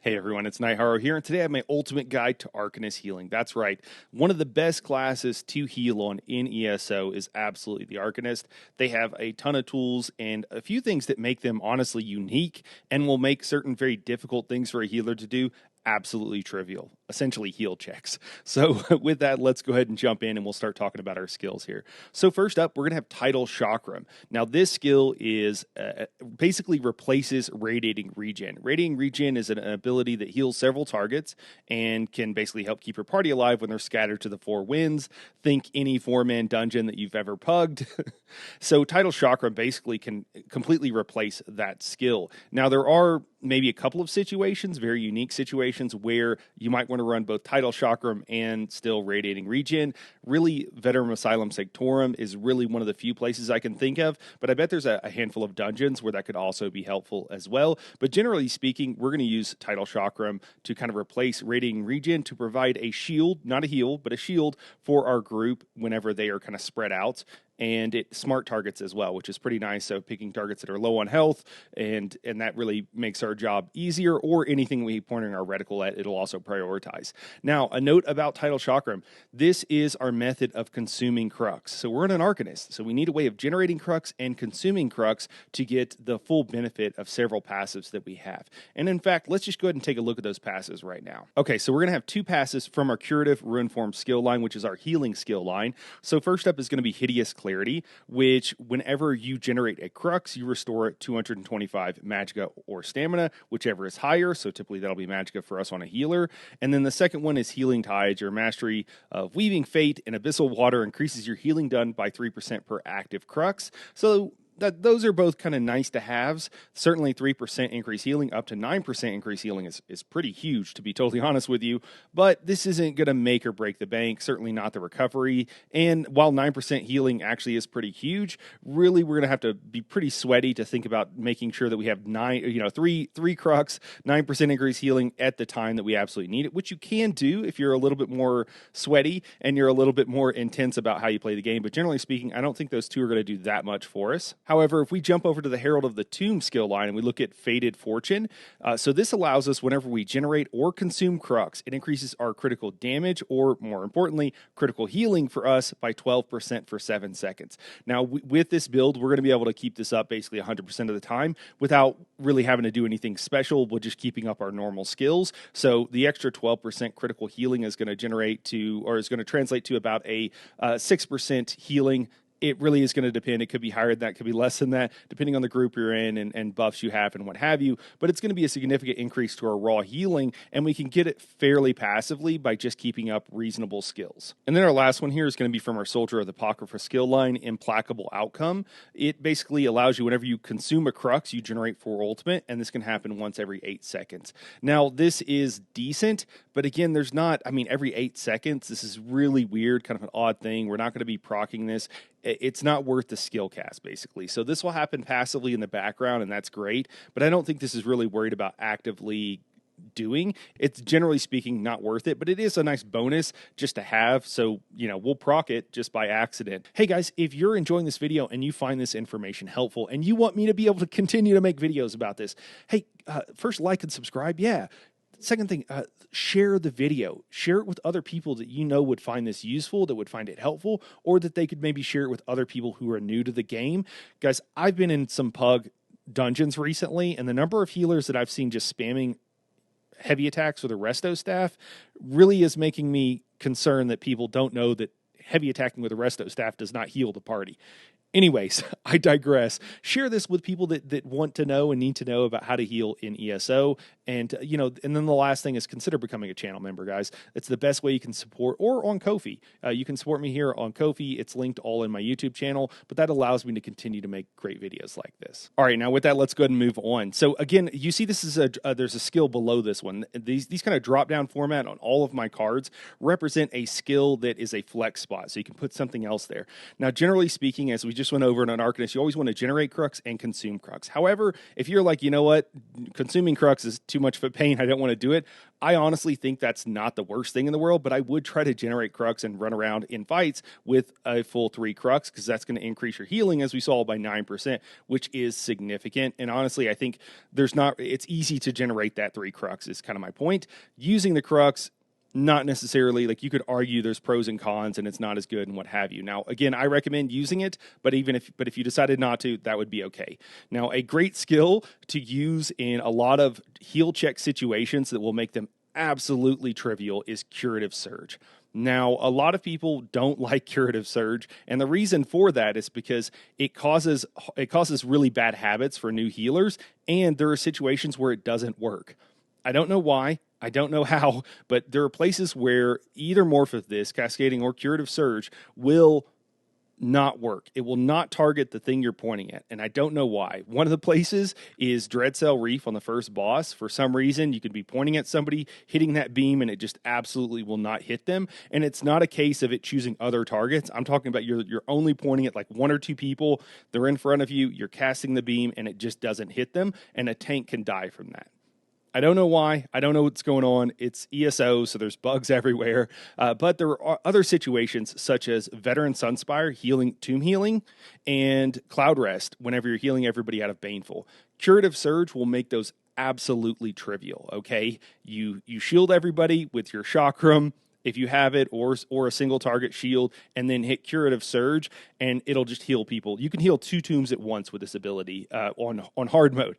Hey everyone, it's Nightharo here, and today I have my ultimate guide to Arcanist healing. That's right, one of the best classes to heal on in ESO is absolutely the Arcanist. They have a ton of tools and a few things that make them honestly unique and will make certain very difficult things for a healer to do absolutely trivial, essentially heal checks. So with that, let's go ahead and jump in and we'll start talking about our skills here. So first up, we're going to have Tidal Chakram. Now this skill is basically replaces Radiating Regen. Radiating Regen is an ability that heals several targets and can basically help keep your party alive when they're scattered to the four winds. Think any 4-man dungeon that you've ever pugged. So Tidal Chakram basically can completely replace that skill. Now there are maybe a couple of situations, very unique situations, where you might want to run both Tidal Chakram and still Radiating Regen. Really, Veterum Asylum Sanctorum is really one of the few places I can think of, but I bet there's a handful of dungeons where that could also be helpful as well. But generally speaking, we're going to use Tidal Chakram to kind of replace Radiating Regen to provide a shield, not a heal, but a shield for our group whenever they are kind of spread out. And it smart targets as well, which is pretty nice. So picking targets that are low on health, and that really makes our job easier, or anything we pointing our reticle at, it'll also prioritize. Now, a note about Tidal Chakram. This is our method of consuming Crux. So we're in an Arcanist, so we need a way of generating Crux and consuming Crux to get the full benefit of several passives that we have. And in fact, let's just go ahead and take a look at those passes right now. Okay, so we're going to have two passes from our Curative Ruin Form skill line, which is our healing skill line. So first up is going to be Hideous Clarity, which whenever you generate a Crux, you restore 225 Magicka or Stamina, whichever is higher. So typically that'll be Magicka for us on a healer. And then the second one is Healing Tides. Your mastery of Weaving Fate and Abyssal Water increases your healing done by 3% per active Crux. So those are both kind of nice to haves. Certainly 3% increase healing up to 9% increase healing is pretty huge, to be totally honest with you. But this isn't going to make or break the bank, certainly not the recovery. And while 9% healing actually is pretty huge, really we're going to have to be pretty sweaty to think about making sure that we have three Crux, 9% increase healing at the time that we absolutely need it, which you can do if you're a little bit more sweaty and you're a little bit more intense about how you play the game. But generally speaking, I don't think those two are going to do that much for us. However, if we jump over to the Herald of the Tomb skill line and we look at Fated Fortune, so this allows us whenever we generate or consume Crux, it increases our critical damage, or more importantly, critical healing for us by 12% for 7 seconds. Now, with this build, we're going to be able to keep this up basically 100% of the time without really having to do anything special. We're just keeping up our normal skills. So the extra 12% critical healing is going to translate to about a 6% healing. It really is going to depend. It could be higher than that, could be less than that, depending on the group you're in and buffs you have and what have you. But it's going to be a significant increase to our raw healing, and we can get it fairly passively by just keeping up reasonable skills. And then our last one here is going to be from our Soldier of the Apocrypha skill line, Implacable Outcome. It basically allows you, whenever you consume a Crux, you generate 4 ultimate, and this can happen once every 8 seconds. Now, this is decent, but again, every 8 seconds, this is really weird, kind of an odd thing. We're not going to be proccing this. It's not worth the skill cast, basically. So this will happen passively in the background, and that's great, but I don't think this is really worried about actively doing. It's generally speaking not worth it, but it is a nice bonus just to have. So, we'll proc it just by accident. Hey guys, if you're enjoying this video and you find this information helpful and you want me to be able to continue to make videos about this, hey, first like and subscribe. Yeah. Second thing, share the video. Share it with other people that you know would find this useful, that would find it helpful, or that they could maybe share it with other people who are new to the game. Guys, I've been in some pug dungeons recently, and the number of healers that I've seen just spamming heavy attacks with a resto staff really is making me concerned that people don't know that heavy attacking with a resto staff does not heal the party. Anyways, I digress. Share this with people that want to know and need to know about how to heal in ESO. And, and then the last thing is consider becoming a channel member, guys. It's the best way you can support, or on Ko-fi. You can support me here on Ko-fi. It's linked all in my YouTube channel, but that allows me to continue to make great videos like this. All right, now with that, let's go ahead and move on. So again, you see this is there's a skill below this one. These kind of drop-down format on all of my cards represent a skill that is a flex spot, so you can put something else there. Now, generally speaking, as we just just went over in an Arcanist, you always want to generate crux and consume crux. However, if you're like, you know what, consuming crux is too much of a pain, I don't want to do it, I honestly think that's not the worst thing in the world, but I would try to generate crux and run around in fights with a full 3 crux, because that's going to increase your healing, as we saw, by 9%, which is significant. And honestly, I think it's easy to generate that 3 crux is kind of my point. Using the crux, not necessarily, like, you could argue there's pros and cons and it's not as good and what have you. Now, again, I recommend using it, but if you decided not to, that would be okay. Now, a great skill to use in a lot of heal check situations that will make them absolutely trivial is Curative Surge. Now, a lot of people don't like Curative Surge, and the reason for that is because it causes really bad habits for new healers, and there are situations where it doesn't work. I don't know why, I don't know how, but there are places where either morph of this, Cascading or Curative Surge, will not work. It will not target the thing you're pointing at, and I don't know why. One of the places is Dreadcell Reef on the first boss. For some reason, you could be pointing at somebody, hitting that beam, and it just absolutely will not hit them. And it's not a case of it choosing other targets. I'm talking about you're only pointing at like 1 or 2 people. They're in front of you. You're casting the beam, and it just doesn't hit them, and a tank can die from that. I don't know why. I don't know what's going on. It's ESO, so there's bugs everywhere. But there are other situations, such as Veteran Sunspire Tomb Healing, and Cloud Rest whenever you're healing everybody out of Baneful. Curative Surge will make those absolutely trivial, okay? You shield everybody with your Chakram, if you have it, or a single target shield, and then hit Curative Surge, and it'll just heal people. You can heal 2 tombs at once with this ability on hard mode.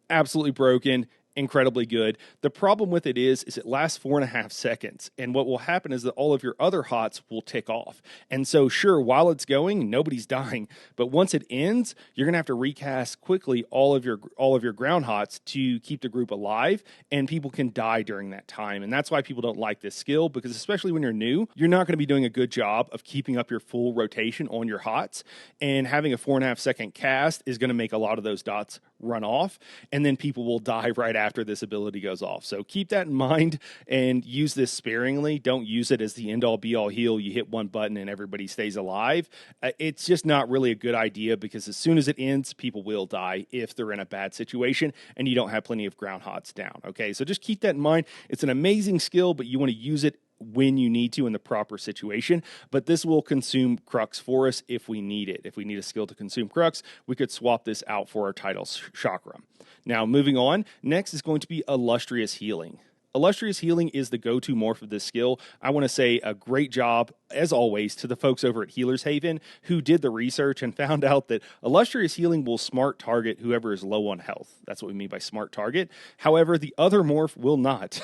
Absolutely broken. Incredibly good. The problem with it is it lasts 4.5 seconds. And what will happen is that all of your other hots will tick off. And so sure, while it's going, nobody's dying. But once it ends, you're going to have to recast quickly all of your ground hots to keep the group alive. And people can die during that time. And that's why people don't like this skill, because especially when you're new, you're not going to be doing a good job of keeping up your full rotation on your hots. And having a 4.5 second cast is going to make a lot of those dots run off. And then people will die right after this ability goes off. So keep that in mind and use this sparingly. Don't use it as the end-all be-all heal. You hit one button and everybody stays alive. It's just not really a good idea, because as soon as it ends, people will die if they're in a bad situation and you don't have plenty of ground hots down. Okay, so just keep that in mind. It's an amazing skill, but you want to use it when you need to in the proper situation. But this will consume crux for us if we need it. If we need a skill to consume crux, we could swap this out for our title Chakram. Now, moving on, next is going to be Illustrious Healing. Illustrious Healing is the go-to morph of this skill. I want to say a great job, as always, to the folks over at Healer's Haven who did the research and found out that Illustrious Healing will smart target whoever is low on health. That's what we mean by smart target. However, the other morph will not.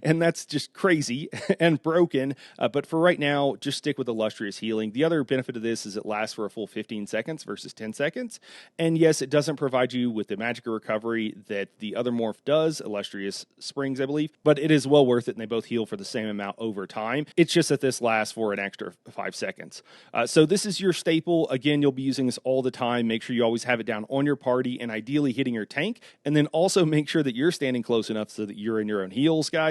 And that's just crazy and broken. But for right now, just stick with Illustrious Healing. The other benefit of this is it lasts for a full 15 seconds versus 10 seconds. And yes, it doesn't provide you with the magic recovery that the other morph does, Illustrious Springs, I believe. But it is well worth it, and they both heal for the same amount over time. It's just that this lasts for an extra 5 seconds. So this is your staple. Again, you'll be using this all the time. Make sure you always have it down on your party and ideally hitting your tank. And then also make sure that you're standing close enough so that you're in your own heals, guys.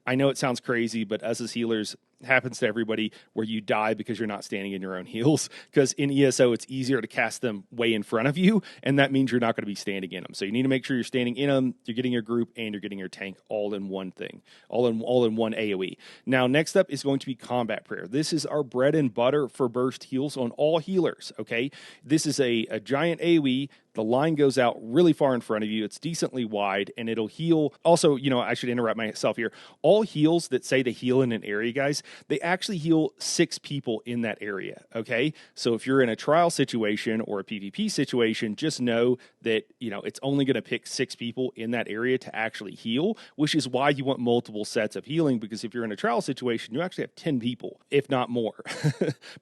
I know it sounds crazy, but us as healers, happens to everybody where you die because you're not standing in your own heals, because in ESO it's easier to cast them way in front of you, and that means you're not going to be standing in them. So you need to make sure you're standing in them, you're getting your group, and you're getting your tank all in one thing, all in one AoE. Now, next up is going to be Combat Prayer. This is our bread and butter for burst heals on all healers, okay? This is a giant AoE. The line goes out really far in front of you. It's decently wide, and it'll heal. Also, I should interrupt myself here. All heals that say to heal in an area, guys, they actually heal 6 people in that area, okay? So if you're in a trial situation or a PvP situation, just know that, it's only going to pick 6 people in that area to actually heal, which is why you want multiple sets of healing, because if you're in a trial situation, you actually have 10 people, if not more,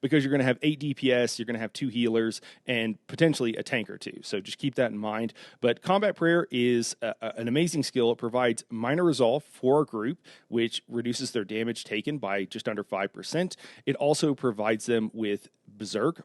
because you're going to have 8 DPS, you're going to have 2 healers, and potentially a tank or 2. So just keep that in mind. But Combat Prayer is an amazing skill. It provides minor resolve for a group, which reduces their damage taken by just under 5%. It also provides them with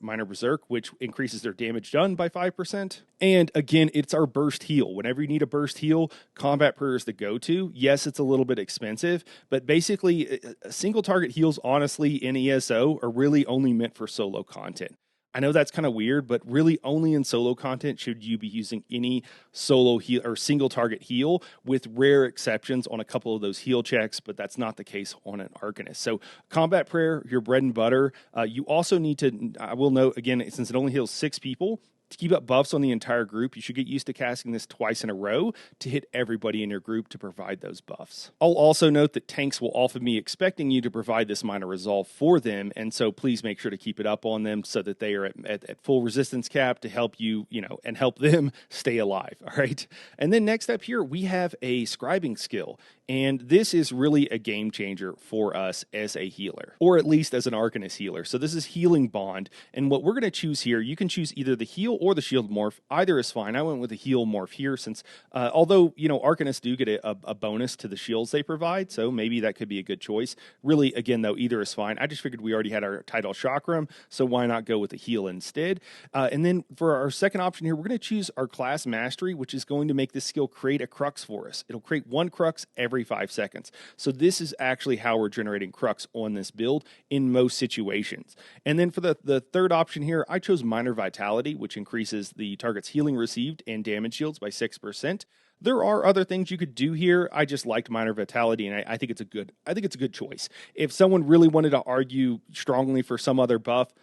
minor Berserk, which increases their damage done by 5%. And again, it's our burst heal. Whenever you need a burst heal, Combat Prayer is the go-to. Yes, it's a little bit expensive, but basically, single target heals, honestly, in ESO are really only meant for solo content. I know that's kind of weird, but really only in solo content should you be using any solo heal or single target heal, with rare exceptions on a couple of those heal checks, but that's not the case on an Arcanist. So combat prayer, your bread and butter. You also need to, I will note again, since it only heals 6 people, to keep up buffs on the entire group, you should get used to casting this twice in a row to hit everybody in your group to provide those buffs. I'll also note that tanks will often be expecting you to provide this minor resolve for them, and so please make sure to keep it up on them so that they are at full resistance cap to help you, and help them stay alive, all right? And then next up here, we have a scribing skill, and this is really a game changer for us as a healer, or at least as an Arcanist healer. So this is Healing Bond, and what we're going to choose here, you can choose either the heal or the shield morph. Either is fine. I went with the heal morph here since, although, Arcanists do get a bonus to the shields they provide, so maybe that could be a good choice. Really, again, though, either is fine. I just figured we already had our Tidal Chakram, so why not go with the heal instead? And then for our second option here, we're going to choose our class mastery, which is going to make this skill create a crux for us. It'll create 1 crux every 5 seconds. So this is actually how we're generating crux on this build in most situations. And then for the third option here, I chose Minor Vitality, which increases the target's healing received and damage shields by 6%. There are other things you could do here. I just liked Minor Vitality, and I think it's a good choice. If someone really wanted to argue strongly for some other buff,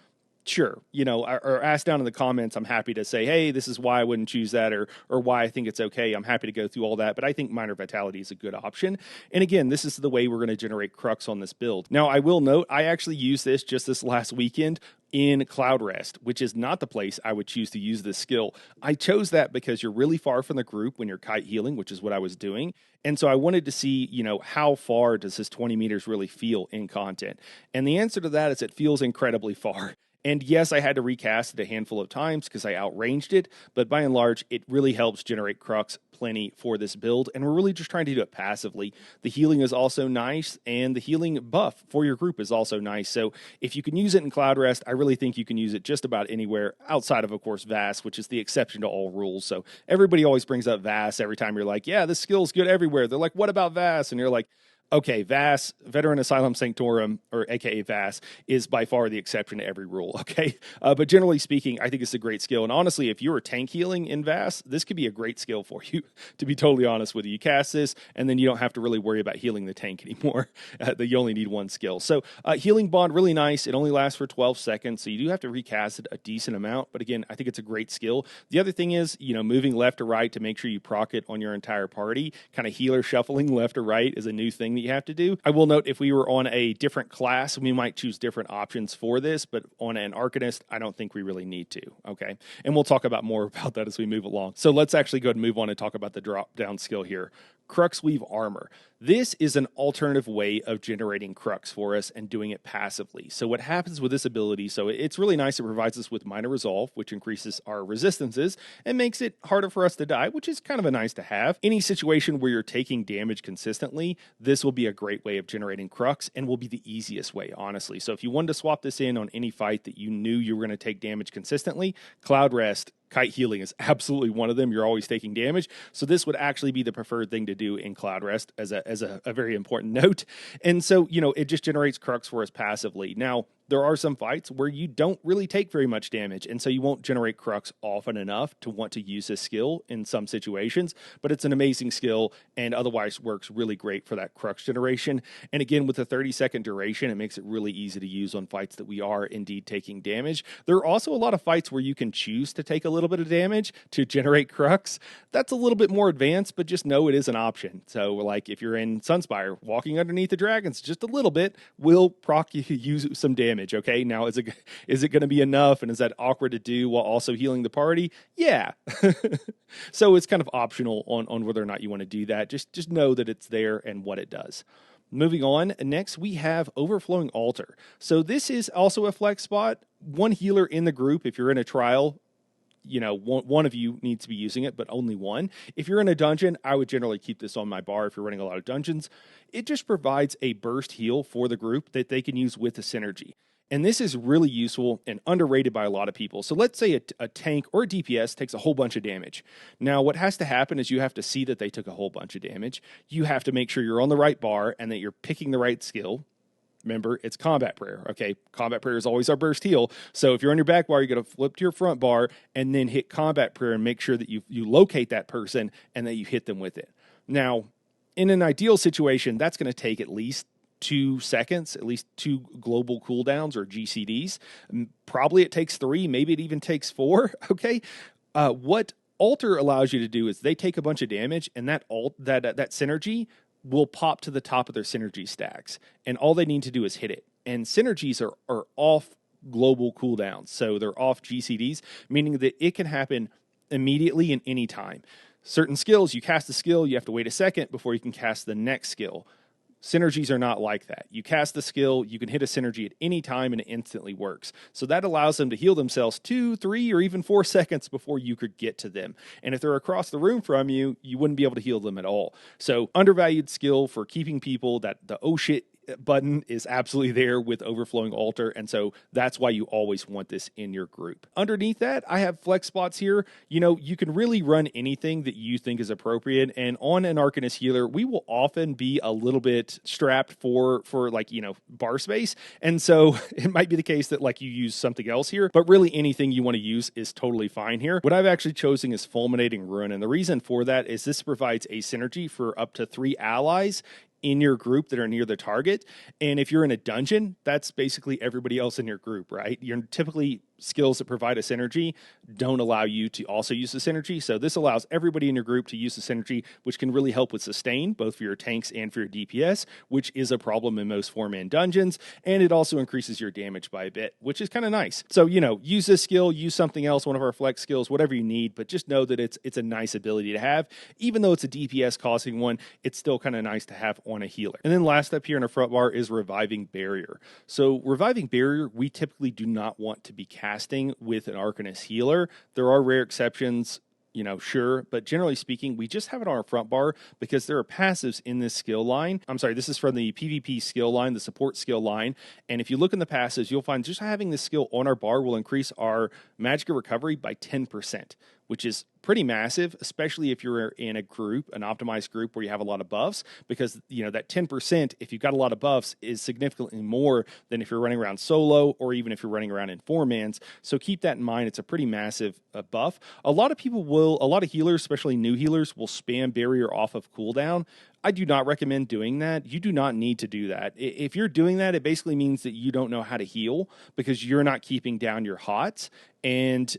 sure, or ask down in the comments. I'm happy to say, hey, this is why I wouldn't choose that, or why I think it's okay. I'm happy to go through all that, but I think Minor Vitality is a good option. And again, this is the way we're going to generate crux on this build. Now, I will note, I actually used this just this last weekend in Cloud Rest, which is not the place I would choose to use this skill. I chose that because you're really far from the group when you're kite healing, which is what I was doing. And so I wanted to see, how far does this 20 meters really feel in content? And the answer to that is it feels incredibly far. And yes, I had to recast it a handful of times because I outranged it, but by and large, it really helps generate crux plenty for this build, and we're really just trying to do it passively. The healing is also nice, and the healing buff for your group is also nice, so if you can use it in Cloud Rest, I really think you can use it just about anywhere outside of course, VAS, which is the exception to all rules. So everybody always brings up VAS every time you're like, yeah, this skill is good everywhere. They're like, what about VAS? And you're like, okay, VAS, Veteran Asylum Sanctorum, or aka VAS, is by far the exception to every rule, okay? But generally speaking, I think it's a great skill. And honestly, if you're tank healing in VAS, this could be a great skill for you, to be totally honest with you. You cast this, and then you don't have to really worry about healing the tank anymore. You only need 1 skill. So Healing Bond, really nice. It only lasts for 12 seconds, so you do have to recast it a decent amount. But again, I think it's a great skill. The other thing is, moving left to right to make sure you proc it on your entire party. Kind of healer shuffling left to right is a new thing that you have to do. I will note, if we were on a different class, we might choose different options for this, but on an Arcanist, I don't think we really need to, okay? And we'll talk about more about that as we move along. So let's actually go ahead and move on and talk about the drop-down skill here. Crux Weave Armor. This is an alternative way of generating crux for us and doing it passively. So what happens with this ability, so it's really nice. It provides us with minor resolve, which increases our resistances and makes it harder for us to die, which is kind of a nice to have. Any situation where you're taking damage consistently, this will be a great way of generating crux and will be the easiest way, honestly. So if you wanted to swap this in on any fight that you knew you were going to take damage consistently, Cloud Rest, Kite Healing is absolutely one of them. You're always taking damage. So this would actually be the preferred thing to do in Cloud Rest as a very important note. And so, it just generates crux for us passively. Now, there are some fights where you don't really take very much damage, and so you won't generate crux often enough to want to use this skill in some situations, but it's an amazing skill and otherwise works really great for that crux generation. And again, with a 30-second duration, it makes it really easy to use on fights that we are indeed taking damage. There are also a lot of fights where you can choose to take a little bit of damage to generate crux. That's a little bit more advanced, but just know it is an option. So like if you're in Sunspire, walking underneath the dragons just a little bit will proc you use some damage. Okay, now is it going to be enough, and is that awkward to do while also healing the party? Yeah. So it's kind of optional on whether or not you want to do that. Just know that it's there and what it does. Moving on, next we have Overflowing Altar. So this is also a flex spot. One healer in the group, if you're in a trial, one of you needs to be using it, but only one. If you're in a dungeon, I would generally keep this on my bar if you're running a lot of dungeons. It just provides a burst heal for the group that they can use with the synergy. And this is really useful and underrated by a lot of people. So let's say a tank or a DPS takes a whole bunch of damage. Now, what has to happen is you have to see that they took a whole bunch of damage. You have to make sure you're on the right bar and that you're picking the right skill. Remember, it's combat prayer. Okay, combat prayer is always our burst heal. So if you're on your back bar, you're going to flip to your front bar and then hit combat prayer and make sure that you locate that person and that you hit them with it. Now, in an ideal situation, that's going to take at least 2 seconds, at least 2 global cooldowns or GCDs. Probably it takes 3, maybe it even takes 4. Okay, what Alter allows you to do is they take a bunch of damage, and that synergy will pop to the top of their synergy stacks, and all they need to do is hit it. And synergies are off global cooldowns, so they're off GCDs, meaning that it can happen immediately in any time. Certain skills, you cast a skill, you have to wait a second before you can cast the next skill. Synergies are not like that. You cast the skill, you can hit a synergy at any time, and it instantly works. So that allows them to heal themselves 2, 3, or even 4 seconds before you could get to them. And if they're across the room from you, you wouldn't be able to heal them at all. So undervalued skill for keeping people, that the oh shit button is absolutely there with Overflowing Altar, and so that's why you always want this in your group. Underneath that, I have flex spots here. You can really run anything that you think is appropriate, and on an Arcanist healer, we will often be a little bit strapped for bar space, and so it might be the case that you use something else here, but really anything you want to use is totally fine here. What I've actually chosen is Fulminating Ruin, and the reason for that is this provides a synergy for up to 3 allies in your group that are near the target. And if you're in a dungeon, that's basically everybody else in your group, right? You're typically skills that provide a synergy don't allow you to also use the synergy. So this allows everybody in your group to use the synergy, which can really help with sustain, both for your tanks and for your DPS, which is a problem in most 4-man dungeons. And it also increases your damage by a bit, which is kind of nice. So, use this skill, use something else, one of our flex skills, whatever you need, but just know that it's a nice ability to have. Even though it's a DPS causing one, it's still kind of nice to have on a healer. And then last up here in our front bar is Reviving Barrier. So Reviving Barrier, we typically do not want to be casting with an Arcanist healer. There are rare exceptions, sure, but generally speaking, we just have it on our front bar because there are passives in this skill line. I'm sorry, this is from the PvP skill line, the support skill line, and if you look in the passives, you'll find just having this skill on our bar will increase our magic recovery by 10%, which is pretty massive, especially if you're in a group, an optimized group where you have a lot of buffs, because that 10%, if you've got a lot of buffs, is significantly more than if you're running around solo or even if you're running around in 4-mans. So keep that in mind. It's a pretty massive buff. A lot of healers, especially new healers, will spam barrier off of cooldown. I do not recommend doing that. You do not need to do that. If you're doing that, it basically means that you don't know how to heal because you're not keeping down your HOTS. And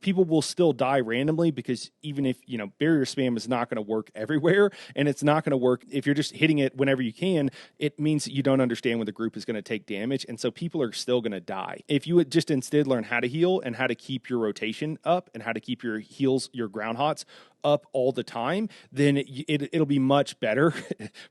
people will still die randomly because even if, barrier spam is not going to work everywhere, and it's not going to work if you're just hitting it whenever you can, it means that you don't understand when the group is going to take damage. And so people are still going to die. If you would just instead learn how to heal and how to keep your rotation up and how to keep your heals, your ground HOTS up all the time, then it'll be much better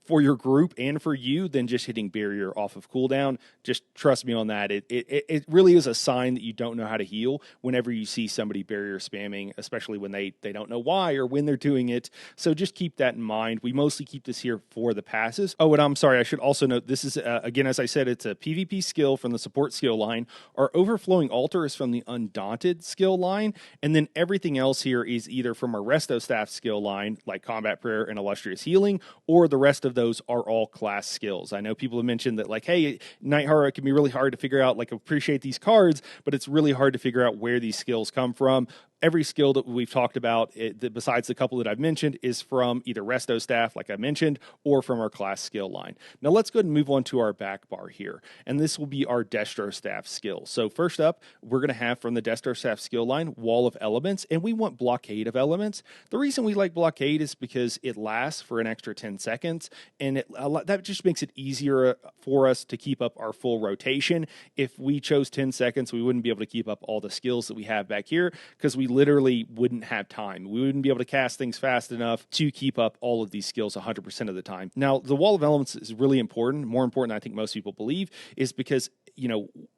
for your group and for you than just hitting barrier off of cooldown. Just trust me on that. It really is a sign that you don't know how to heal whenever you see somebody barrier spamming, especially when they don't know why or when they're doing it. So just keep that in mind. We mostly keep this here for the passes. Oh, and I'm sorry, I should also note this is, again, as I said, it's a PvP skill from the support skill line. Our Overflowing Altar is from the Undaunted skill line, and then everything else here is either from our Resto Staff skill line, like Combat Prayer and Illustrious Healing, or the rest of those are all class skills. I know people have mentioned that, hey, Night Horror, it can be really hard to figure out, appreciate these cards, but it's really hard to figure out where these skills come from. Every skill that we've talked about, besides the couple that I've mentioned, is from either Resto Staff, like I mentioned, or from our class skill line. Now let's go ahead and move on to our back bar here, and this will be our Destro Staff skill. So first up, we're going to have from the Destro Staff skill line, Wall of Elements, and we want Blockade of Elements. The reason we like Blockade is because it lasts for an extra 10 seconds, and that just makes it easier for us to keep up our full rotation. If we chose 10 seconds, we wouldn't be able to keep up all the skills that we have back here, because we literally wouldn't have time. We wouldn't be able to cast things fast enough to keep up all of these skills 100% of the time. Now, the Wall of Elements is really important, more important than I think most people believe, is because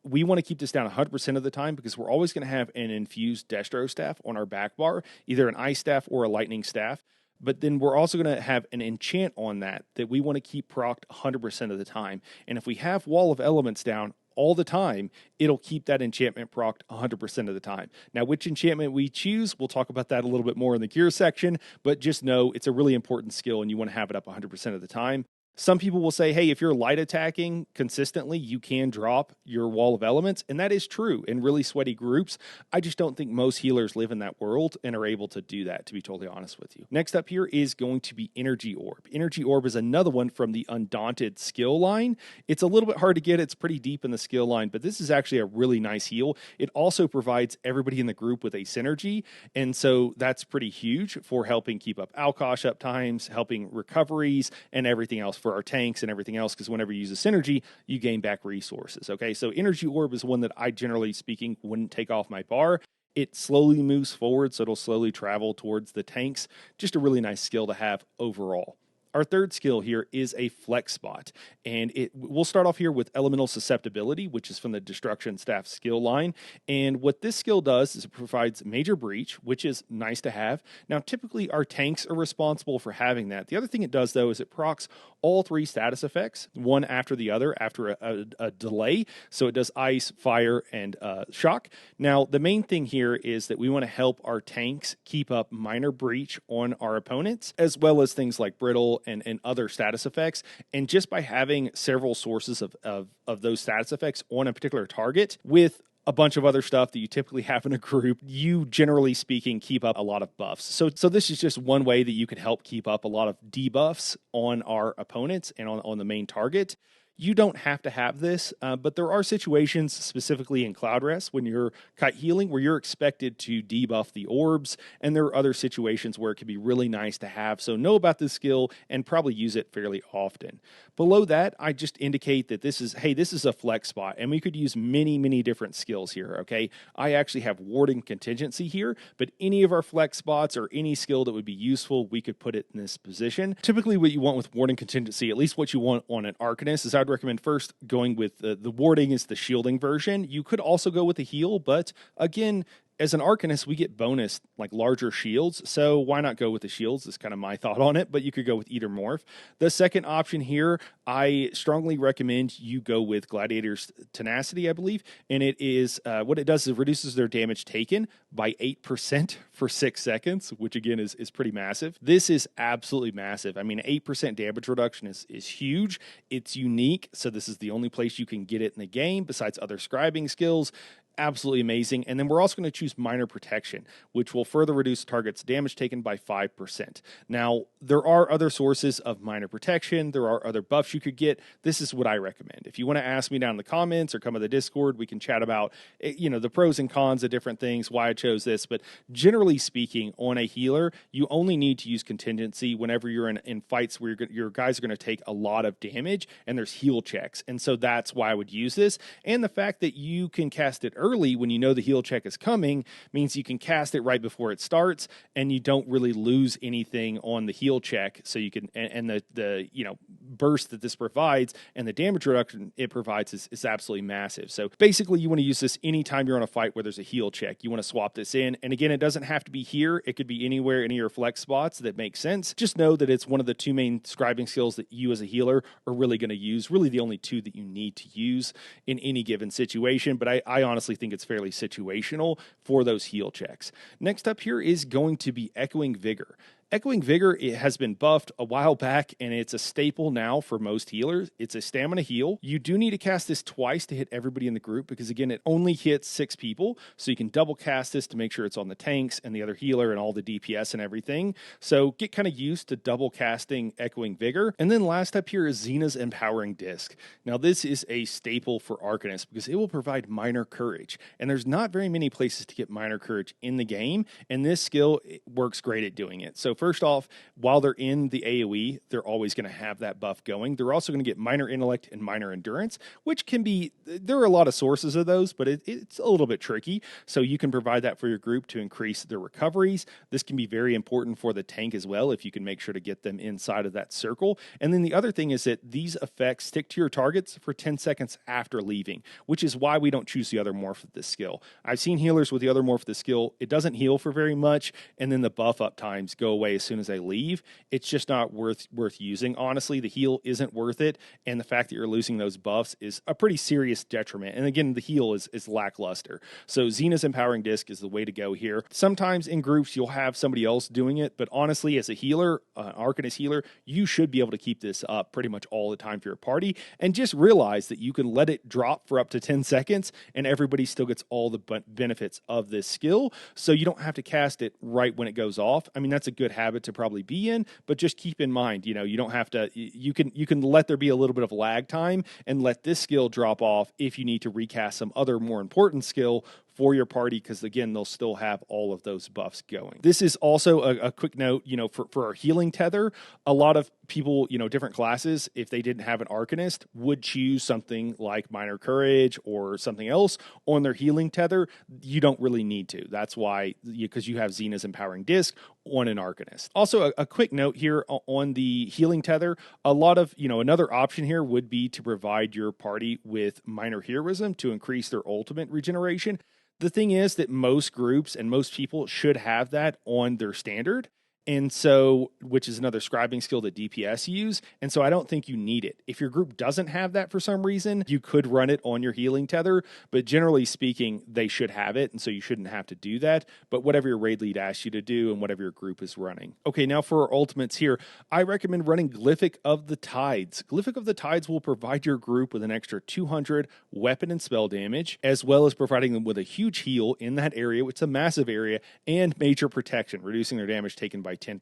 we want to keep this down 100% of the time because we're always going to have an infused Destro Staff on our back bar, either an Ice Staff or a Lightning Staff. But then we're also going to have an enchant on that we want to keep procced 100% of the time. And if we have Wall of Elements down all the time, it'll keep that enchantment procced 100% of the time. Now, which enchantment we choose, we'll talk about that a little bit more in the gear section, but just know it's a really important skill and you want to have it up 100% of the time. Some people will say, hey, if you're light attacking consistently, you can drop your wall of elements. And that is true in really sweaty groups. I just don't think most healers live in that world and are able to do that, to be totally honest with you. Next up here is going to be Energy Orb. Energy Orb is another one from the Undaunted skill line. It's a little bit hard to get. It's pretty deep in the skill line, but this is actually a really nice heal. It also provides everybody in the group with a synergy. And so that's pretty huge for helping keep up Alkosh up times, helping recoveries, and everything else for our tanks and everything else, because whenever you use a synergy, you gain back resources. Okay, so Energy Orb is one that I, generally speaking, wouldn't take off my bar. It slowly moves forward, so it'll slowly travel towards the tanks. Just a really nice skill to have overall. Our third skill here is a flex spot, and we'll start off here with Elemental Susceptibility, which is from the Destruction Staff skill line. And what this skill does is it provides Major Breach, which is nice to have. Now, typically our tanks are responsible for having that. The other thing it does, though, is it procs all 3 status effects, one after the other, after a delay. So it does Ice, Fire, and Shock. Now, the main thing here is that we want to help our tanks keep up Minor Breach on our opponents, as well as things like Brittle and other status effects. And just by having several sources of those status effects on a particular target with a bunch of other stuff that you typically have in a group, you, generally speaking, keep up a lot of buffs. So this is just one way that you can help keep up a lot of debuffs on our opponents and on the main target. You don't have to have this, but there are situations, specifically in Cloud Rest, when you're kite healing, where you're expected to debuff the orbs, and there are other situations where it can be really nice to have. So know about this skill and probably use it fairly often. Below that, I just indicate that this is a flex spot, and we could use many, many different skills here, okay? I actually have Warding Contingency here, but any of our flex spots or any skill that would be useful, we could put it in this position. Typically, what you want with Warding Contingency, at least what you want on an Arcanist, is I'd recommend first going with the warding is the shielding version. You could also go with the heal, but again, as an Arcanist, we get bonus, like larger shields, so why not go with the shields is kind of my thought on it, but you could go with either morph. The second option here, I strongly recommend you go with Gladiator's Tenacity, I believe, and it is, what it does is it reduces their damage taken by 8% for 6 seconds, which again is pretty massive. This is absolutely massive. I mean, 8% damage reduction is huge. It's unique, so this is the only place you can get it in the game, besides other scribing skills. Absolutely amazing. And then we're also going to choose Minor Protection, which will further reduce target's damage taken by 5%. Now, there are other sources of Minor Protection. There are other buffs you could get. This is what I recommend. If you want to ask me down in the comments or come to the Discord, we can chat about, the pros and cons of different things, why I chose this. But generally speaking, on a healer, you only need to use Contingency whenever you're in fights where your guys are going to take a lot of damage and there's heal checks. And so that's why I would use this. And the fact that you can cast it early when you know the heal check is coming means you can cast it right before it starts and you don't really lose anything on the heal check. So you can, and the burst that this provides and the damage reduction it provides is absolutely massive. So basically you want to use this anytime you're on a fight where there's a heal check. You want to swap this in. And again, it doesn't have to be here. It could be anywhere, any of your flex spots that make sense. Just know that it's one of the 2 main scribing skills that you as a healer are really going to use, really the only 2 that you need to use in any given situation. But I honestly think it's fairly situational for those heal checks. Next up here is going to be Echoing Vigor. Echoing Vigor, it has been buffed a while back, and it's a staple now for most healers. It's a stamina heal. You do need to cast this twice to hit everybody in the group, because again, it only hits 6 people, so you can double cast this to make sure it's on the tanks and the other healer and all the DPS and everything. So get kind of used to double casting Echoing Vigor. And then last up here is Xena's Empowering Disc. Now this is a staple for Arcanist because it will provide Minor Courage, and there's not very many places to get Minor Courage in the game, and this skill works great at doing it. So first off, while they're in the AoE, they're always going to have that buff going. They're also going to get Minor Intellect and Minor Endurance, which can be, there are a lot of sources of those, but it's a little bit tricky. So you can provide that for your group to increase their recoveries. This can be very important for the tank as well, if you can make sure to get them inside of that circle. And then the other thing is that these effects stick to your targets for 10 seconds after leaving, which is why we don't choose the other morph of this skill. I've seen healers with the other morph of the skill. It doesn't heal for very much, and then the buff up times go away away as soon as I leave, it's just not worth using. Honestly, the heal isn't worth it, and the fact that you're losing those buffs is a pretty serious detriment. And again, the heal is lackluster. So Xena's Empowering Disc is the way to go here. Sometimes in groups you'll have somebody else doing it, but honestly, as a healer, an Arcanist healer, you should be able to keep this up pretty much all the time for your party, and just realize that you can let it drop for up to 10 seconds and everybody still gets all the benefits of this skill, so you don't have to cast it right when it goes off. I mean, that's a good habit to probably be in, but just keep in mind, you know, you don't have to, you can let there be a little bit of lag time and let this skill drop off if you need to recast some other more important skill for your party, because again, they'll still have all of those buffs going. This is also a quick note, you know, for our healing tether, a lot of people, you know, different classes, if they didn't have an Arcanist, would choose something like Minor Courage or something else on their healing tether. You don't really need to. That's why, because you have Xena's Empowering Disc on an Arcanist. Also, a quick note here on the healing tether, a lot of, you know, another option here would be to provide your party with Minor Heroism to increase their ultimate regeneration. The thing is that most groups and most people should have that on their standard. And so, which is another scribing skill that DPS use. And so I don't think you need it. If your group doesn't have that for some reason, you could run it on your healing tether, but generally speaking, they should have it. And so you shouldn't have to do that, but whatever your raid lead asks you to do and whatever your group is running. Okay, now for our ultimates here, I recommend running Glyphic of the Tides. Glyphic of the Tides will provide your group with an extra 200 weapon and spell damage, as well as providing them with a huge heal in that area, which is a massive area, and major protection, reducing their damage taken by 10%.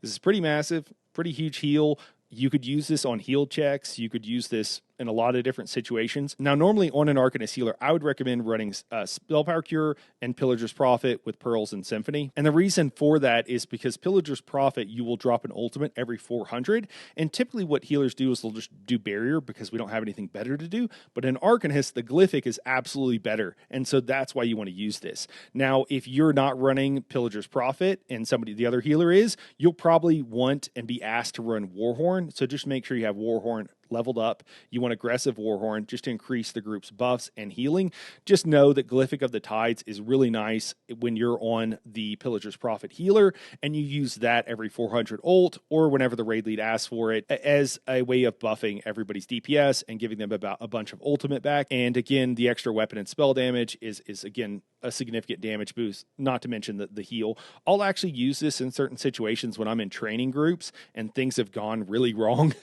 This is pretty massive, pretty huge heal. You could use this on heal checks. You could use this in a lot of different situations. Now, normally on an Arcanist healer, I would recommend running Spell Power Cure and Pillager's Prophet with Pearls and Symphony. And the reason for that is because Pillager's Prophet, you will drop an ultimate every 400. And typically what healers do is they'll just do Barrier because we don't have anything better to do. But in Arcanist, the Glyphic is absolutely better. And so that's why you want to use this. Now, if you're not running Pillager's Prophet and the other healer is, you'll probably want and be asked to run Warhorn. So just make sure you have Warhorn leveled up. You want aggressive Warhorn just to increase the group's buffs and healing. Just know that Glyphic of the Tides is really nice when you're on the Pillager's Prophet healer and you use that every 400 ult or whenever the raid lead asks for it as a way of buffing everybody's DPS and giving them about a bunch of ultimate back. And again, the extra weapon and spell damage is again a significant damage boost, not to mention the heal. I'll actually use this in certain situations when I'm in training groups and things have gone really wrong.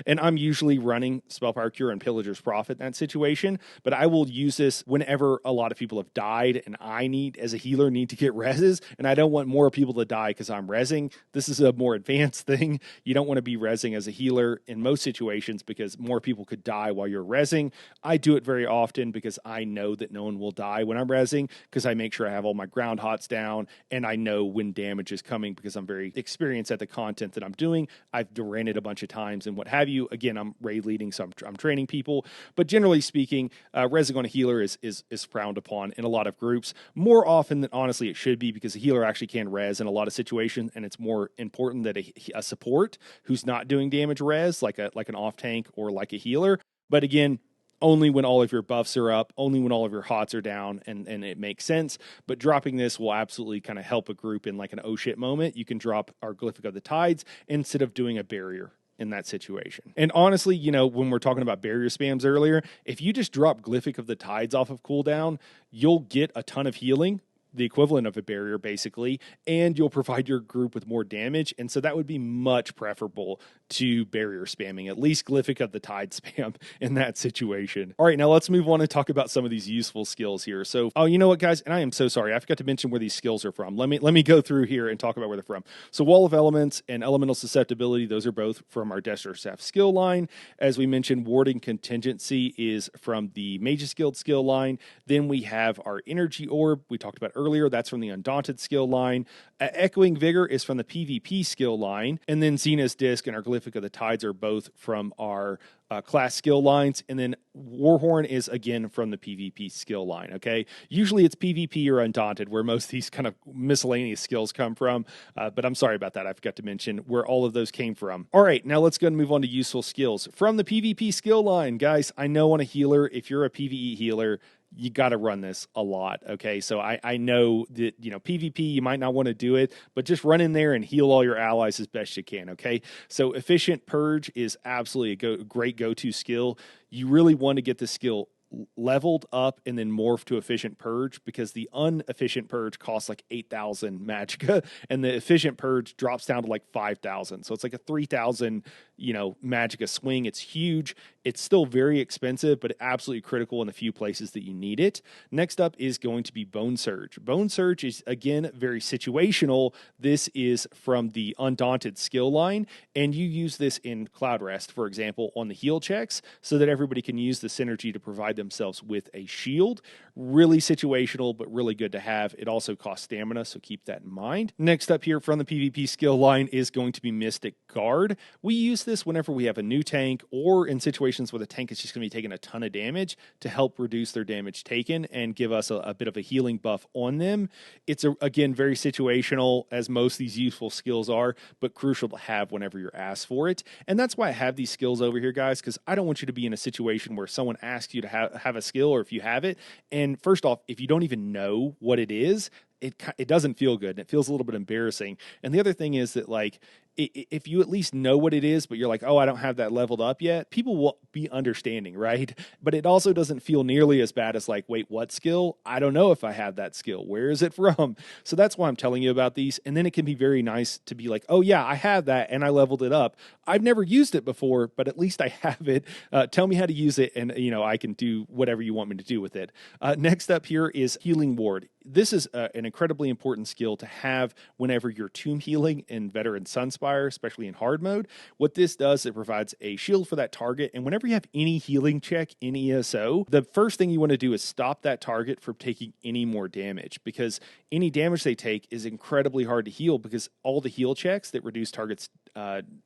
And I'm usually running Spell Power Cure and Pillager's Prophet in that situation, but I will use this whenever a lot of people have died and I as a healer, need to get reses, and I don't want more people to die because I'm resing. This is a more advanced thing. You don't want to be resing as a healer in most situations because more people could die while you're resing. I do it very often because I know that no one will die when I'm resing because I make sure I have all my ground hots down and I know when damage is coming because I'm very experienced at the content that I'm doing. I've ran it a bunch of times and what have you. Again, I'm raid leading, so I'm training people. But generally speaking, resing on a healer is frowned upon in a lot of groups. More often than honestly it should be, because a healer actually can res in a lot of situations, and it's more important that a support who's not doing damage res, like an off tank or like a healer. But again, only when all of your buffs are up, only when all of your hots are down, and it makes sense. But dropping this will absolutely kind of help a group in like an oh shit moment. You can drop our Glyphic of the Tides instead of doing a barrier in that situation. And honestly, you know, when we're talking about barrier spams earlier, if you just drop Glyphic of the Tides off of cooldown, you'll get a ton of healing, the equivalent of a barrier basically, and you'll provide your group with more damage. And so that would be much preferable to barrier spamming, at least Glyphic of the Tide spam in that situation. All right, now let's move on and talk about some of these useful skills here. So, oh, you know what, guys? And I am so sorry. I forgot to mention where these skills are from. Let me go through here and talk about where they're from. So Wall of Elements and Elemental Susceptibility, those are both from our Destro Staff skill line. As we mentioned, Warding Contingency is from the Mage's Guild skill line. Then we have our Energy Orb, we talked about earlier. That's from the Undaunted skill line. Echoing Vigor is from the PvP skill line. And then Xena's Disc and our Glyphic of the Tides are both from our class skill lines. And then Warhorn is again from the PvP skill line. Okay. Usually it's PvP or Undaunted where most of these kind of miscellaneous skills come from. But I'm sorry about that. I forgot to mention where all of those came from. All right. Now let's go and move on to useful skills from the PvP skill line. Guys, I know on a healer, if you're a PvE healer, you got to run this a lot. Okay. So I know that, PvP, you might not want to do it, but just run in there and heal all your allies as best you can. Okay. So efficient purge is absolutely a great go-to skill. You really want to get the skill leveled up and then morph to efficient purge, because the inefficient purge costs like 8,000 magicka and the efficient purge drops down to like 5,000. So it's like a 3,000 magicka swing. It's huge. It's still very expensive, but absolutely critical in the few places that you need it. Next up is going to be Bone Surge. Bone Surge is, again, very situational. This is from the Undaunted skill line, and you use this in Cloud Rest, for example, on the heal checks, so that everybody can use the synergy to provide themselves with a shield. Really situational, but really good to have. It also costs stamina, so keep that in mind. Next up here from the PvP skill line is going to be Mystic Guard. We use this whenever we have a new tank, or in situations where the tank is just going to be taking a ton of damage, to help reduce their damage taken and give us a bit of a healing buff on them. It's, again, very situational, as most of these useful skills are, but crucial to have whenever you're asked for it. And that's why I have these skills over here, guys, because I don't want you to be in a situation where someone asks you to have a skill, or if you have it, and first off, if you don't even know what it is, it doesn't feel good, and it feels a little bit embarrassing. And the other thing is that, like, if you at least know what it is, but you're like, oh, I don't have that leveled up yet, people will be understanding, right? But it also doesn't feel nearly as bad as like, wait, what skill? I don't know if I have that skill. Where is it from? So that's why I'm telling you about these. And then it can be very nice to be like, oh yeah, I have that and I leveled it up. I've never used it before, but at least I have it. Tell me how to use it, and I can do whatever you want me to do with it. Next up here is Healing Ward. This is an incredibly important skill to have whenever you're tomb healing in Veteran Sunspire, especially in hard mode. What this does, it provides a shield for that target, and whenever you have any healing check in ESO, the first thing you want to do is stop that target from taking any more damage, because any damage they take is incredibly hard to heal, because all the heal checks that reduce targets'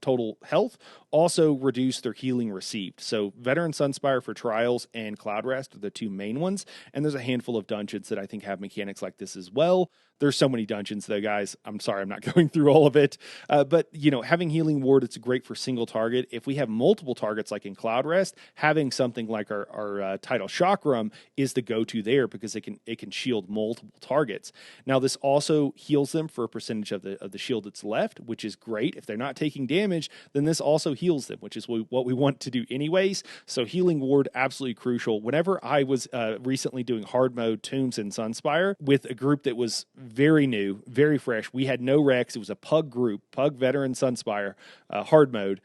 total health also reduce their healing received. So Veteran Sunspire for Trials and Cloud Rest are the two main ones, and there's a handful of dungeons that I think have mechanics like this as well. There's so many dungeons though, guys. I'm sorry, I'm not going through all of it. But having Healing Ward, it's great for single target. If we have multiple targets like in Cloud Rest, having something like our Tidal Chakram is the go-to there, because it can shield multiple targets. Now this also heals them for a percentage of the shield that's left, which is great. If they're not taking damage, then this also heals them, which is what we want to do anyways. So Healing Ward, absolutely crucial. Whenever I was recently doing hard mode tombs in Sunspire with a group that was very new, very fresh, we had no Rex, it was a Pug group, Pug Veteran Sunspire, hard mode,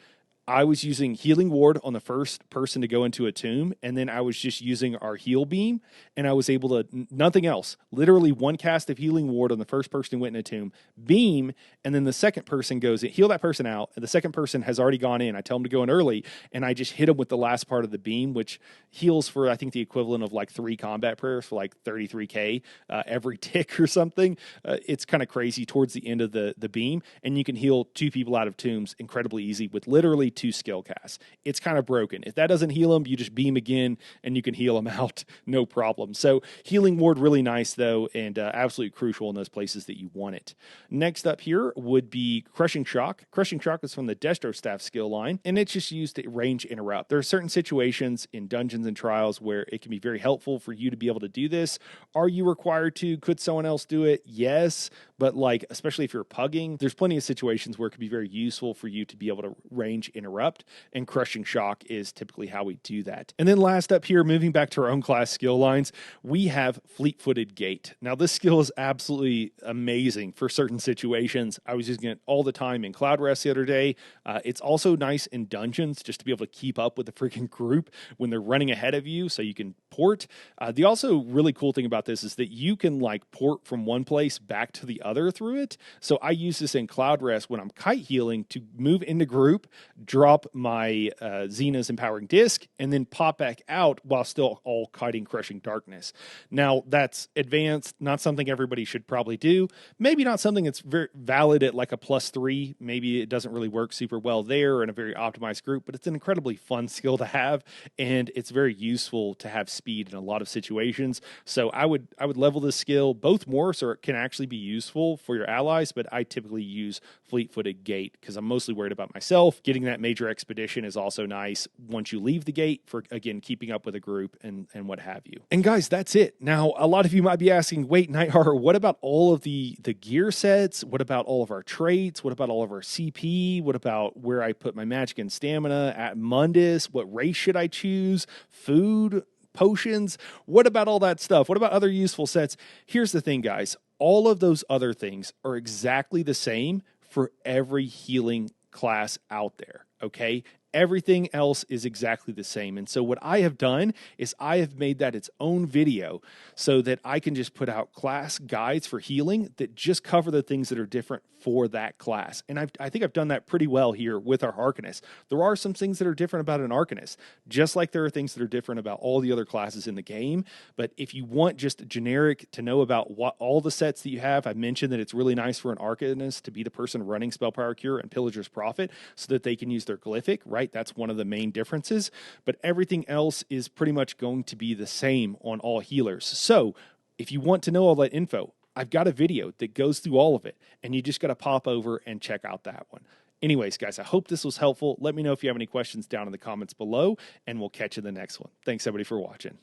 I was using Healing Ward on the first person to go into a tomb, and then I was just using our heal beam, and I was able to, nothing else, literally one cast of Healing Ward on the first person who went in a tomb, beam, and then the second person goes in, heal that person out, and the second person has already gone in. I tell them to go in early, and I just hit them with the last part of the beam, which heals for, I think, the equivalent of like 3 combat prayers for like 33k every tick or something. It's kind of crazy towards the end of the beam, and you can heal 2 people out of tombs incredibly easy with literally 2 skill casts. It's kind of broken. If that doesn't heal them, you just beam again and you can heal them out, no problem. So Healing Ward, really nice though, and absolutely crucial in those places that you want it. Next up here would be Crushing Shock. Crushing Shock is from the Destro Staff skill line, and it's just used to range interrupt. There are certain situations in dungeons and trials where it can be very helpful for you to be able to do this. Are you required to? Could someone else do it? Yes, but like, especially if you're pugging, there's plenty of situations where it could be very useful for you to be able to range interrupt, and Crushing Shock is typically how we do that. And then last up here, moving back to our own class skill lines, we have Fleet-Footed Gait. Now this skill is absolutely amazing for certain situations. I was using it all the time in Cloud Rest the other day. It's also nice in dungeons just to be able to keep up with the freaking group when they're running ahead of you, so you can port. The also really cool thing about this is that you can like port from one place back to the other through it. So I use this in Cloud Rest when I'm kite healing to move into group, drop my Xena's Empowering Disc, and then pop back out while still all kiting Crushing Darkness. Now that's advanced, not something everybody should probably do. Maybe not something that's very valid at like a +3. Maybe it doesn't really work super well there in a very optimized group, but it's an incredibly fun skill to have, and it's very useful to have speed in a lot of situations. So I would level this skill both more so it can actually be useful for your allies, but I typically use Fleet-Footed Gait because I'm mostly worried about myself getting that major expedition is also nice once you leave the gate for, again, keeping up with a group and what have you. And guys, that's it. Now, a lot of you might be asking, wait, Night Horror, what about all of the gear sets? What about all of our traits? What about all of our CP? What about where I put my magic and stamina at Mundus? What race should I choose? Food? Potions? What about all that stuff? What about other useful sets? Here's the thing, guys. All of those other things are exactly the same for every healing class out there, okay? Everything else is exactly the same. And so what I have done is I have made that its own video so that I can just put out class guides for healing that just cover the things that are different for that class. And I think I've done that pretty well here with our Arcanist. There are some things that are different about an Arcanist, just like there are things that are different about all the other classes in the game. But if you want just generic to know about what all the sets that you have, I mentioned that it's really nice for an Arcanist to be the person running Spell Power Cure and Pillager's Prophet so that they can use their Glyphic, right? That's one of the main differences. But everything else is pretty much going to be the same on all healers. So if you want to know all that info, I've got a video that goes through all of it, and you just got to pop over and check out that one. Anyways, guys, I hope this was helpful. Let me know if you have any questions down in the comments below, and we'll catch you in the next one. Thanks, everybody, for watching.